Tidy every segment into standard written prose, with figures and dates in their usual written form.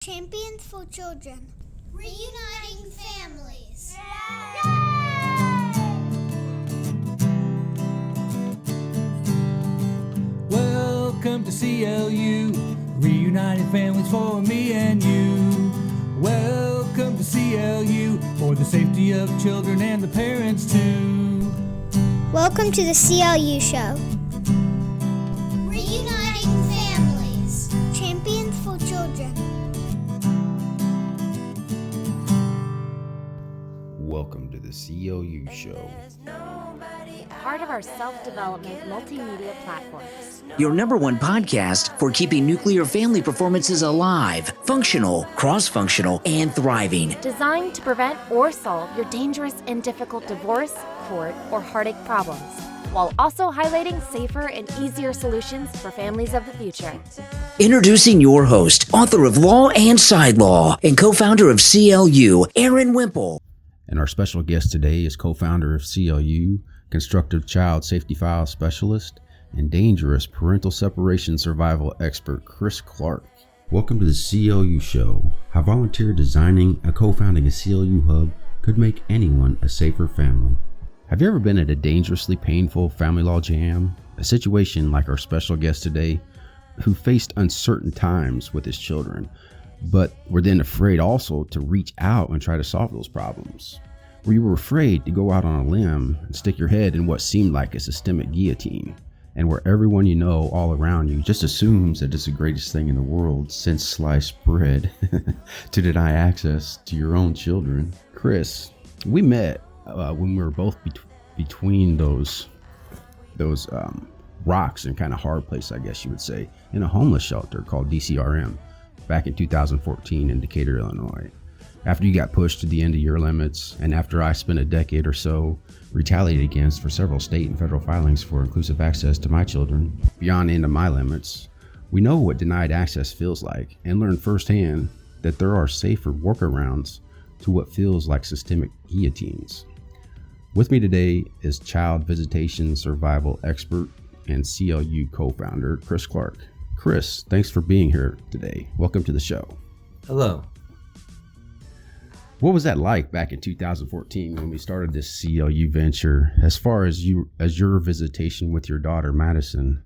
Champions for Children. Reuniting families. Welcome to CLU, reuniting families for me and you. Welcome to CLU, for the safety of children and the parents too. Welcome to the CLU Show. Reuniting families. Champions for Children. Welcome to the CLU Show. Part of our self-development multimedia platforms. Your number one podcast for keeping nuclear family performances alive, functional, cross-functional, and thriving. Designed to prevent or solve your dangerous and difficult divorce, court, or heartache problems, while also highlighting safer and easier solutions for families of the future. Introducing your host, author of Law and Side Law, and co-founder of CLU, Aaron Wimple. And our special guest today is co-founder of CLU, constructive child safety file specialist, and dangerous parental separation survival expert, Chris Clark. Welcome to the CLU Show. How volunteer designing and co-founding a CLU hub could make anyone a safer family. Have you ever been at a dangerously painful family law jam? A situation like our special guest today, who faced uncertain times with his children, but were then afraid also to reach out and try to solve those problems. Where you were afraid to go out on a limb and stick your head in what seemed like a systemic guillotine, and where everyone you know all around you just assumes that it's the greatest thing in the world since sliced bread to deny access to your own children. Chris, we met when we were both between those rocks and kind of hard place, I guess you would say, in a homeless shelter called DCRM back in 2014 in Decatur, Illinois. After you got pushed to the end of your limits, and after I spent a decade or so retaliated against for several state and federal filings for inclusive access to my children beyond the end of my limits, we know what denied access feels like and learned firsthand that there are safer workarounds to what feels like systemic guillotines. With me today is child visitation survival expert and CLU co-founder Chris Clark. Chris, thanks for being here today. Welcome to the show. Hello. What was that like back in 2014 when we started this CLU venture, as far as your visitation with your daughter, Madison?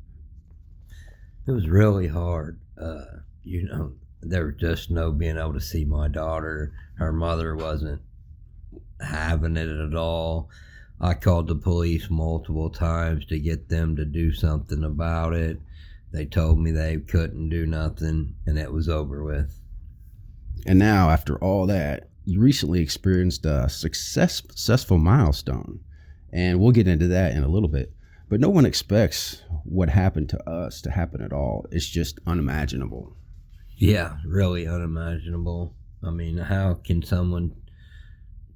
It was really hard. There was just no being able to see my daughter. Her mother wasn't having it at all. I called the police multiple times to get them to do something about it. They told me they couldn't do nothing, and it was over with. And now, after all that, you recently experienced a successful milestone, and we'll get into that in a little bit. But no one expects what happened to us to happen at all. It's just unimaginable. Yeah, really unimaginable. I mean, how can someone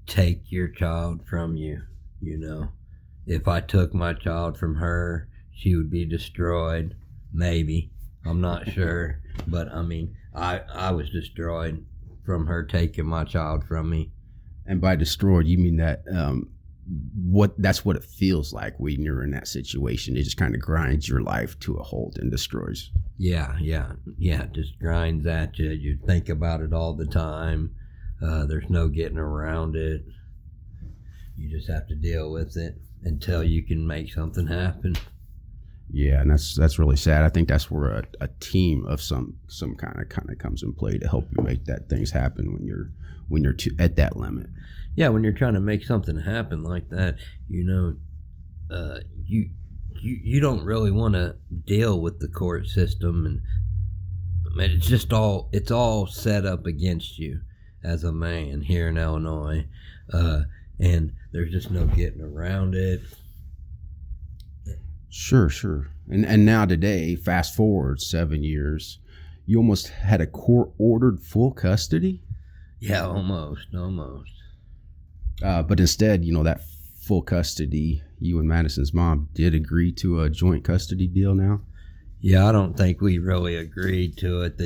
take your child from you? You know, if I took my child from her, she would be destroyed. Maybe. I'm not sure. But I mean, I was destroyed from her taking my child from me. And by destroyed, you mean that that's what it feels like when you're in that situation. It just kind of grinds your life to a halt and destroys. Yeah, it just grinds at you. You think about it all the time. There's no getting around it. You just have to deal with it until you can make something happen. Yeah, and that's really sad. I think that's where a team of some kind of comes in play to help you make that things happen when you're at that limit. Yeah, when you're trying to make something happen like that, you don't really want to deal with the court system, and I mean, it's all set up against you as a man here in Illinois, and there's just no getting around it. Sure. And now today, fast forward 7 years, you almost had a court-ordered full custody? Yeah, almost. But instead, that full custody, you and Madison's mom did agree to a joint custody deal now? Yeah, I don't think we really agreed to it.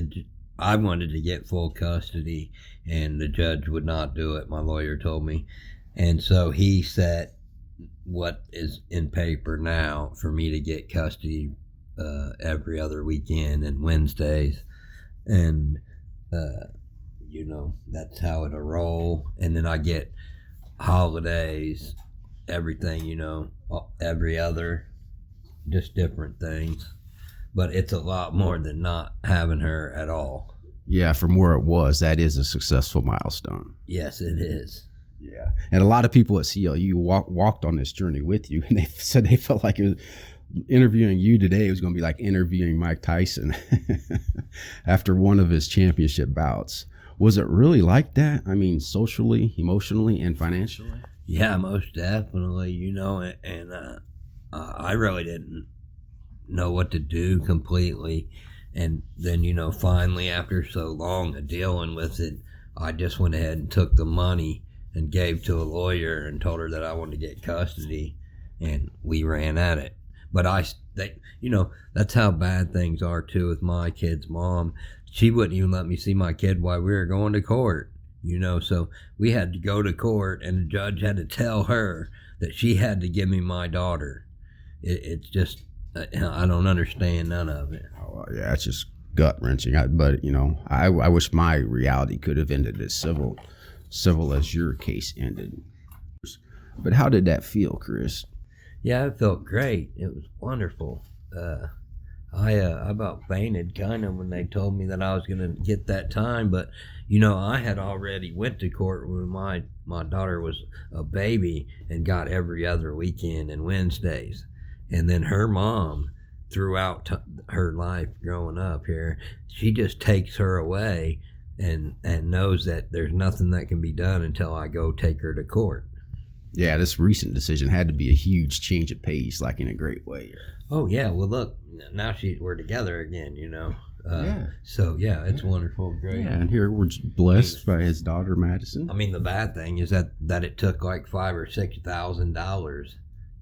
I wanted to get full custody, and the judge would not do it, my lawyer told me. And so he set what is in paper now for me to get custody every other weekend and Wednesdays. And that's how it'll roll. And then I get holidays, everything, every other, just different things. But it's a lot more than not having her at all. Yeah, from where it was, that is a successful milestone. Yes, it is. Yeah, and a lot of people at CLU walked on this journey with you, and they said they felt like interviewing you today was going to be like interviewing Mike Tyson after one of his championship bouts. Was it really like that? I mean, socially, emotionally, and financially? Yeah, most definitely, and I really didn't know what to do completely. And then, finally, after so long of dealing with it, I just went ahead and took the money and gave to a lawyer and told her that I wanted to get custody, and we ran at it. But that's how bad things are too with my kid's mom. She wouldn't even let me see my kid while we were going to court, so we had to go to court, and the judge had to tell her that she had to give me my daughter. It's just, I don't understand none of it. Oh, yeah, it's just gut wrenching. But I wish my reality could have ended as civil as your case ended. But how did that feel, Chris? Yeah, it felt great. It was wonderful. I about fainted kind of when they told me that I was going to get that time. But, I had already went to court when my daughter was a baby and got every other weekend and Wednesdays. And then her mom, throughout her life growing up here, she just takes her away and knows that there's nothing that can be done until I go take her to court. Yeah, this recent decision had to be a huge change of pace, like in a great way. Oh, yeah. Well, look, now we're together again, Yeah. So, yeah, it's wonderful. Great. Yeah, and here we're blessed by his daughter, Madison. I mean, the bad thing is that it took like $5,000 or $6,000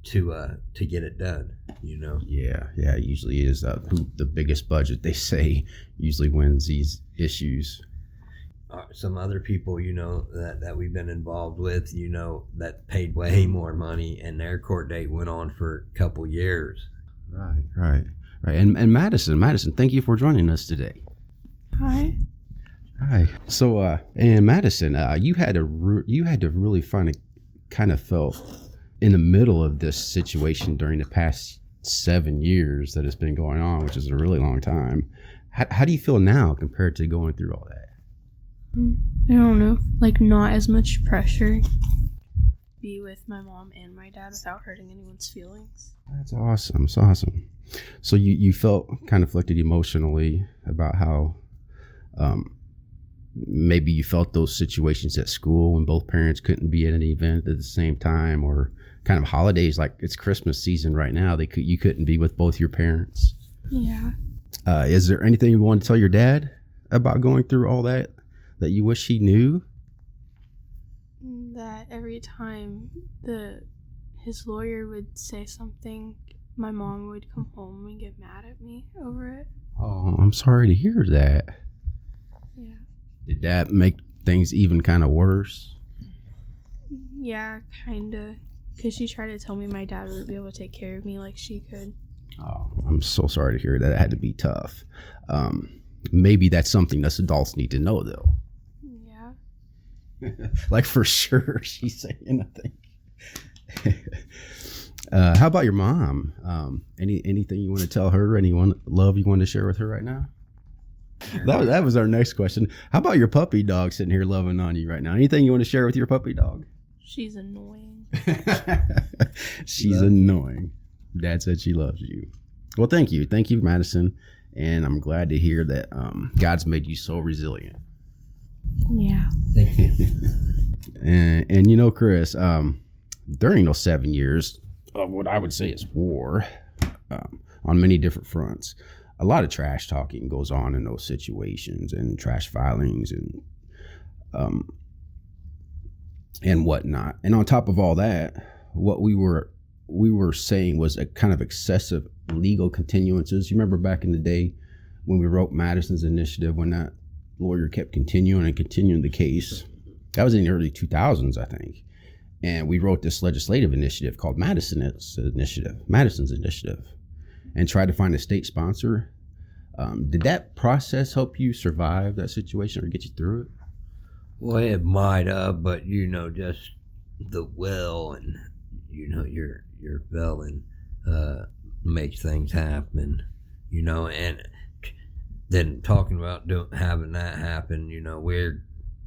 to get it done, Yeah, it usually is the biggest budget, they say, usually wins these issues. Some other people, that we've been involved with, that paid way more money, and their court date went on for a couple years. Right. And Madison, thank you for joining us today. Hi. So, and Madison, you had to really kind of felt in the middle of this situation during the past 7 years that it's been going on, which is a really long time. How do you feel now compared to going through all that? I don't know, like not as much pressure. Be with my mom and my dad without hurting anyone's feelings. That's awesome. It's awesome. So you felt kind of afflicted emotionally about how maybe you felt those situations at school when both parents couldn't be at an event at the same time, or kind of holidays like it's Christmas season right now. You couldn't be with both your parents. Yeah. Is there anything you want to tell your dad about going through all that you wish he knew? That every time his lawyer would say something, my mom would come home and get mad at me over it. Oh, I'm sorry to hear that. Yeah. Did that make things even kind of worse? Yeah, kind of. Because she tried to tell me my dad would be able to take care of me like she could. Oh, I'm so sorry to hear that. It had to be tough. Maybe that's something us adults need to know, though. Yeah. Like for sure, she's saying, I think. How about your mom? Anything you want to tell her? Any love you want to share with her right now? That was our next question. How about your puppy dog sitting here loving on you right now? Anything you want to share with your puppy dog? She's annoying. She's annoying. Dad said she loves you. Well, thank you, Madison, and I'm glad to hear that God's made you so resilient. Yeah. Thank you. And Chris, during those 7 years of what I would say is war, on many different fronts, a lot of trash talking goes on in those situations, and trash filings and whatnot. And on top of all that, what we were saying was a kind of excessive legal continuances. You remember back in the day when we wrote Madison's initiative, when that lawyer kept continuing the case. That was in the early 2000s, I think. And we wrote this legislative initiative called Madison's initiative, and tried to find a state sponsor. Did that process help you survive that situation or get you through it? Well, it might have, but just the will and your feeling makes things happen. And then talking about having that happen,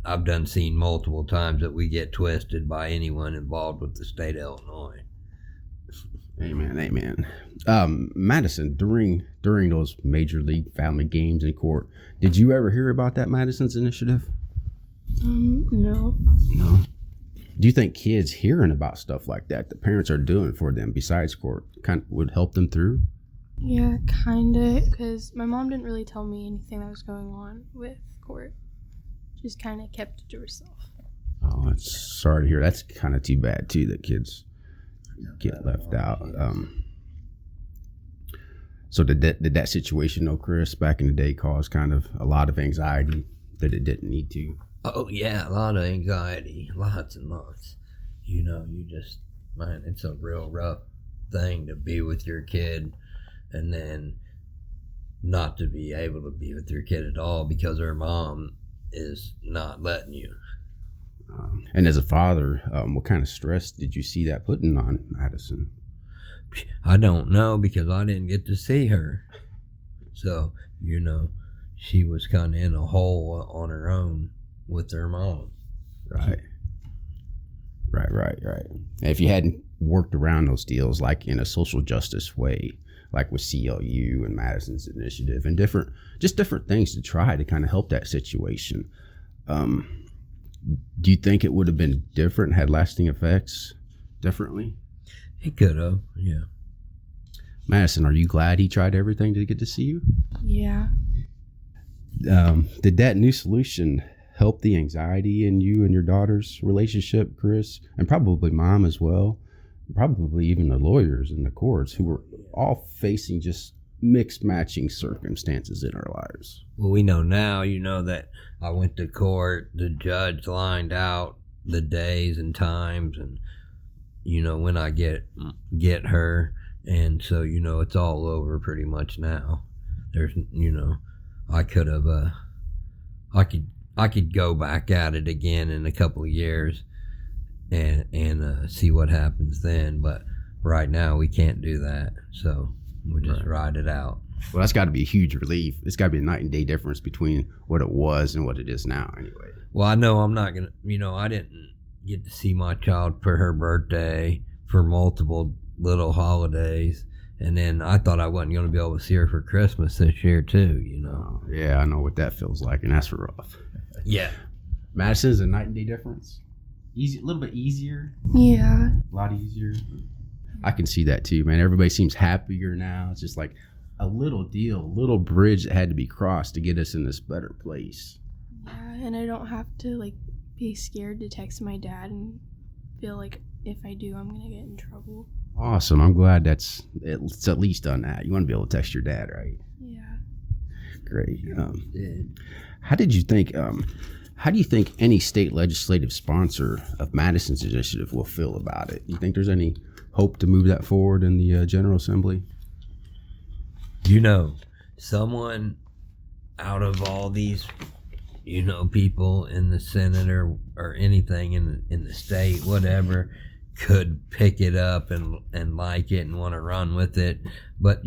I've done seen multiple times that we get twisted by anyone involved with the state of Illinois. Amen. Madison, during those Major League family games in court, did you ever hear about that Madison's initiative? No. Do you think kids hearing about stuff like that parents are doing for them besides court kind of would help them through? Yeah, kind of, because my mom didn't really tell me anything that was going on with court. Just kind of kept it to herself. Oh, that's sorry to hear. That's kind of too bad too that kids get left out. So did that situation, though, Chris, back in the day, cause kind of a lot of anxiety that it didn't need to? Oh yeah, a lot of anxiety, lots and lots. It's a real rough thing to be with your kid and then not to be able to be with your kid at all because her mom is not letting you. And as a father, what kind of stress did you see that putting on Madison? I don't know because I didn't get to see her. So, she was kind of in a hole on her own with her mom. Right. If you hadn't worked around those deals like in a social justice way, like with CLU and Madison's initiative and different things to try to kind of help that situation, do you think it would have been different, had lasting effects differently? He could have, yeah. Madison, are you glad he tried everything to get to see you? Yeah. Did that new solution help the anxiety in you and your daughter's relationship, Chris? And probably mom as well. Probably even the lawyers in the courts who were all facing just mixed matching circumstances in our lives. Well, we know now, that I went to court, the judge lined out the days and times and, when I get her. And so, it's all over pretty much now. There's, I could have, I could go back at it again in a couple of years and see what happens then. But right now we can't do that. So we'll just ride it out. Well, that's got to be a huge relief. It's got to be a night and day difference between what it was and what it is now anyway. Well, I know I'm not going to, I didn't get to see my child for her birthday, for multiple little holidays. And then I thought I wasn't going to be able to see her for Christmas this year too, Yeah, I know what that feels like, and that's rough. Yeah. Madison's a night and day difference. Easy, a little bit easier. Yeah. A lot easier. I can see that too, man. Everybody seems happier now. It's just like a little deal, a little bridge that had to be crossed to get us in this better place. Yeah, and I don't have to be scared to text my dad and feel like if I do, I'm gonna get in trouble. Awesome. I'm glad it's at least done that. You want to be able to text your dad, right? Yeah. Great. How do you think any state legislative sponsor of Madison's initiative will feel about it? You think there's any hope to move that forward in the General Assembly? Someone out of all these, people in the Senate or anything in the state, whatever, could pick it up and like it and want to run with it. But,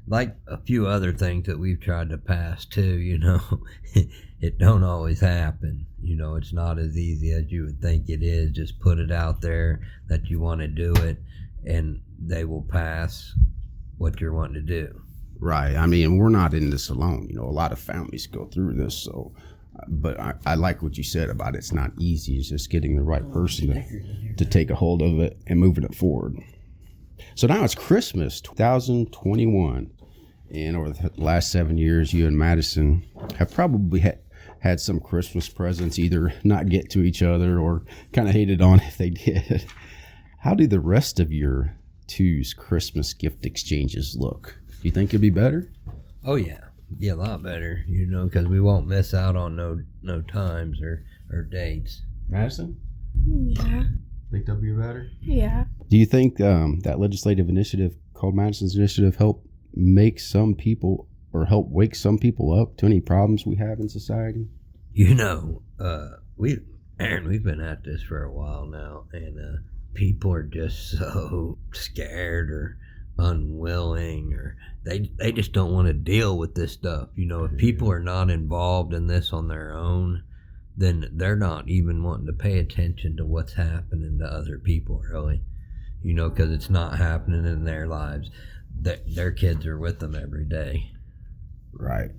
like a few other things that we've tried to pass too, it don't always happen. It's not as easy as you would think it is. Just put it out there that you want to do it and they will pass what you're wanting to do. Right. I mean, we're not in this alone. A lot of families go through this. So, but I like what you said about it's not easy. It's just getting the right person to take a hold of it and moving it forward. So now it's Christmas 2021. And over the last 7 years, you and Madison have probably had some Christmas presents either not get to each other or kind of hated on if they did. How do the rest of your two's Christmas gift exchanges look? Do you think it'd be better? Oh, yeah. Yeah, a lot better, because we won't miss out on no times or dates. Madison? Yeah. Think that'll be better? Yeah. Do you think that legislative initiative called Madison's Initiative help wake some people up to any problems we have in society? Aaron, we've been at this for a while now, and people are just so scared or unwilling, or they just don't want to deal with this stuff. If people are not involved in this on their own, then they're not even wanting to pay attention to what's happening to other people, really. Because it's not happening in their lives. Their kids are with them every day. Right.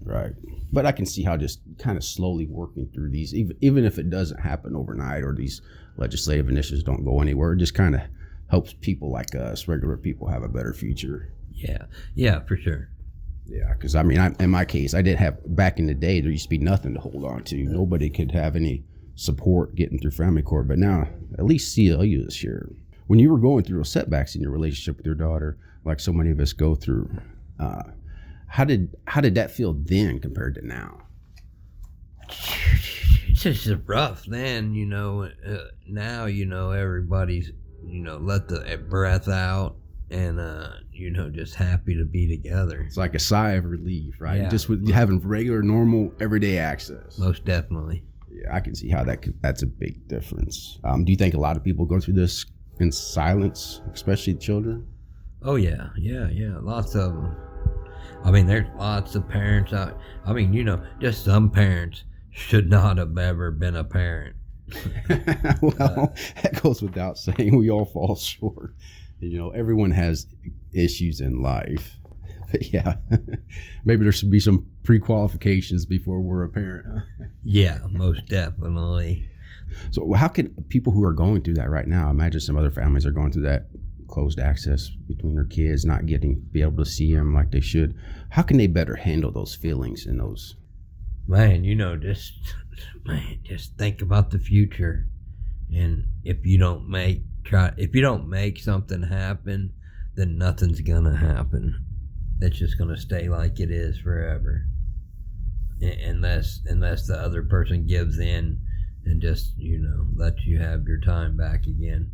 But I can see how just kind of slowly working through these, even if it doesn't happen overnight or these legislative initiatives don't go anywhere, it just kind of helps people like us, regular people, have a better future. Yeah, for sure. Yeah, because in my case, I did have, back in the day, there used to be nothing to hold on to. Nobody could have any support getting through family court. But now, at least CLU is here. When you were going through those setbacks in your relationship with your daughter, like so many of us go through, how did that feel then compared to now? It's just rough then, now, everybody's, let the breath out and, just happy to be together. It's like a sigh of relief, right? Yeah. Just with having regular, normal, everyday access. Most definitely. Yeah, I can see how that's a big difference. Do you think a lot of people go through this in silence, especially children? Oh, yeah. Lots of them. There's lots of parents out. Just some parents should not have ever been a parent. Well, that goes without saying. We all fall short. Everyone has issues in life. But yeah, maybe there should be some pre-qualifications before we're a parent. Yeah, most definitely. So how can people who are going through that right now, imagine some other families are going through that, closed access between their kids, not be able to see them like they should. How can they better handle those feelings and those? Man, just think about the future. And if you don't make something happen, then nothing's gonna happen. It's just gonna stay like it is forever. Unless the other person gives in and just, lets you have your time back again.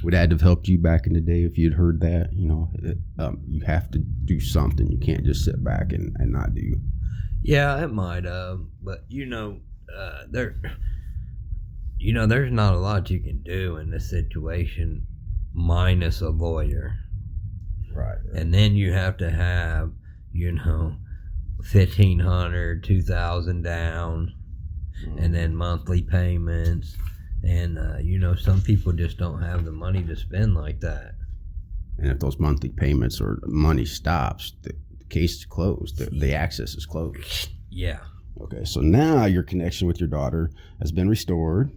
Would that have helped you back in the day if you'd heard that? You have to do something. You can't just sit back and not do. Yeah, it might have, but there's not a lot you can do in this situation, minus a lawyer. Right. And then you have to have, $1,500, $2,000 down, and then monthly payments. And, some people just don't have the money to spend like that. And if those monthly payments or money stops, the case is closed. The access is closed. Yeah. Okay, so now your connection with your daughter has been restored.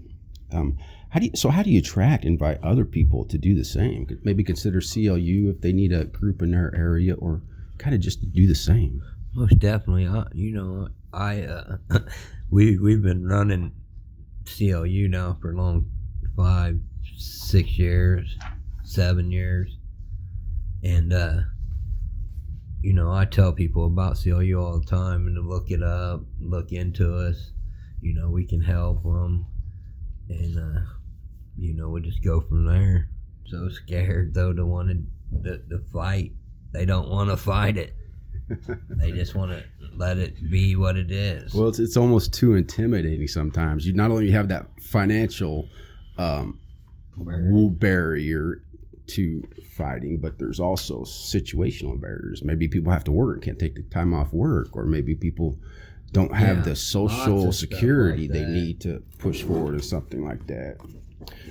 How do you attract, invite other people to do the same? Maybe consider CLU if they need a group in their area, or kind of just do the same. Most definitely. We've been running CLU now for a long 5, 6 years, 7 years. And, I tell people about CLU all the time and to look it up, look into us. We can help them. And, we just go from there. So scared, though, to want to fight. They don't want to fight it. They just want to let it be what it is. Well, it's almost too intimidating sometimes. You not only have that financial barrier to fighting, but there's also situational barriers. Maybe people have to work, can't take the time off work, or maybe people don't have the social security they need to push forward or something like that.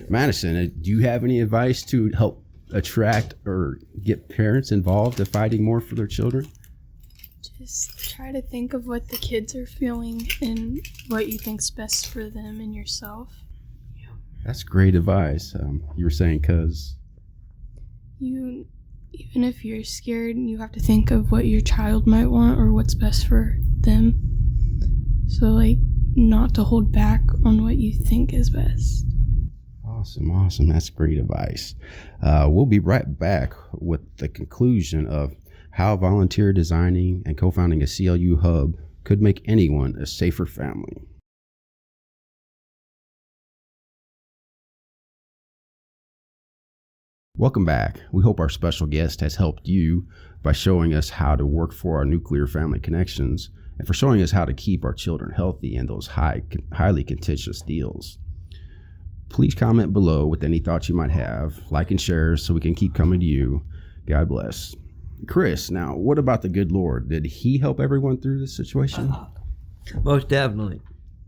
Madison, do you have any advice to help attract or get parents involved in fighting more for their children? Just try to think of what the kids are feeling and what you think's best for them and yourself. That's great advice. You were saying because even if you're scared, you have to think of what your child might want or what's best for them. So, not to hold back on what you think is best. Awesome. That's great advice. We'll be right back with the conclusion of how volunteer designing and co-founding a CLU hub could make anyone a safer family. Welcome back. We hope our special guest has helped you by showing us how to work for our nuclear family connections and for showing us how to keep our children healthy in those highly contentious deals. Please comment below with any thoughts you might have, like and share so we can keep coming to you. God bless. Chris, now what about the good Lord? Did he help everyone through this situation? Most definitely.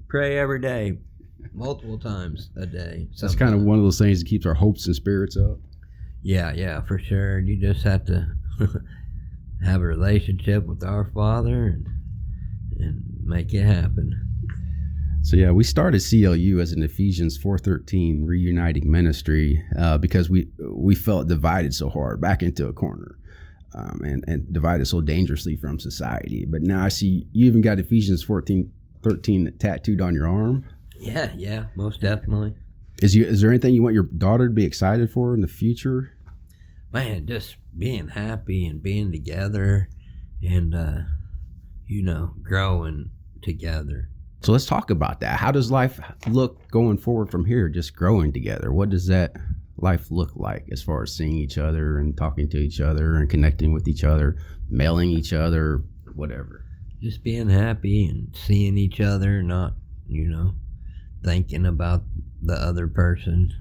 Pray every day, multiple times a day. That's kind of one of those things that keeps our hopes and spirits up. Yeah, for sure. You just have to have a relationship with our Father and make it happen. So yeah, we started CLU as an Ephesians 4:13 reuniting ministry because we felt divided so hard, back into a corner, and divided so dangerously from society. But now I see you even got Ephesians 4:13 tattooed on your arm. Yeah, most definitely. Is there anything you want your daughter to be excited for in the future? Man, just being happy and being together and, growing together. So let's talk about that. How does life look going forward from here, just growing together? What does that life look like as far as seeing each other and talking to each other and connecting with each other, mailing each other, whatever? Just being happy and seeing each other, not, thinking about the other person,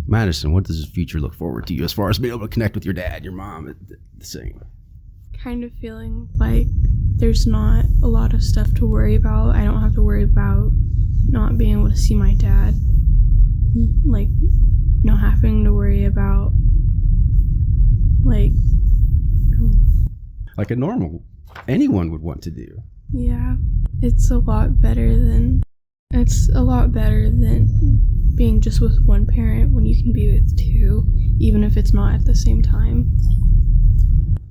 Madison, what does the future look forward to you as far as being able to connect with your dad, your mom, the same? Kind of feeling like there's not a lot of stuff to worry about. I don't have to worry about not being able to see my dad. Like, not having to worry about, like a normal anyone would want to do. Yeah, it's a lot better than being just with one parent when you can be with two, even if it's not at the same time.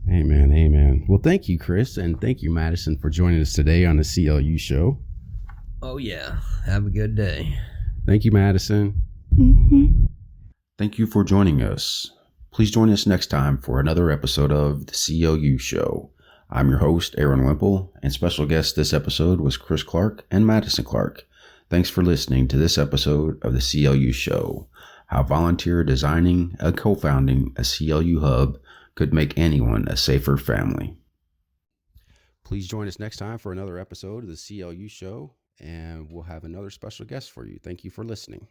Amen. Well, thank you, Chris, and thank you, Madison, for joining us today on the CLU Show. Oh, yeah. Have a good day. Thank you, Madison. Mm-hmm. Thank you for joining us. Please join us next time for another episode of the CLU Show. I'm your host, Aaron Wimple, and special guest this episode was Chris Clark and Madison Clark. Thanks for listening to this episode of the CLU Show, how volunteer designing and co-founding a CLU hub could make anyone a safer family. Please join us next time for another episode of the CLU Show, and we'll have another special guest for you. Thank you for listening.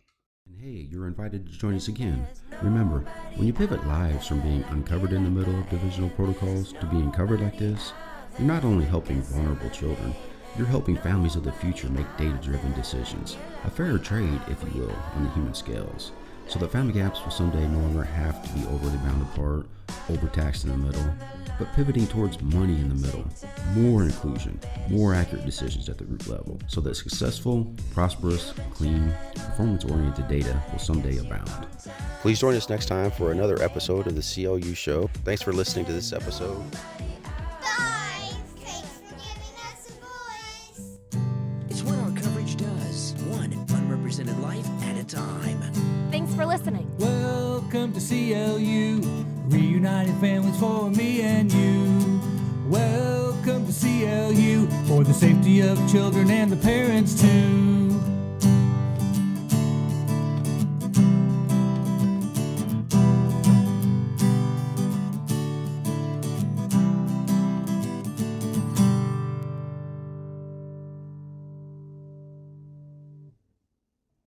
And hey, you're invited to join us again. Remember, when you pivot lives from being uncovered in the middle of divisional protocols to being covered like this, you're not only helping vulnerable children, you're helping families of the future make data-driven decisions, a fairer trade, if you will, on the human scales, so that family gaps will someday no longer have to be overly bound apart, overtaxed in the middle, but pivoting towards money in the middle, more inclusion, more accurate decisions at the root level, so that successful, prosperous, clean, performance-oriented data will someday abound. Please join us next time for another episode of the CLU Show. Thanks for listening to this episode. Guys, thanks for giving us a voice. It's what our coverage does, one unrepresented life at a time. Thanks for listening. Welcome to CLU, reunited families for me and you. Welcome to CLU, for the safety of children and the parents too.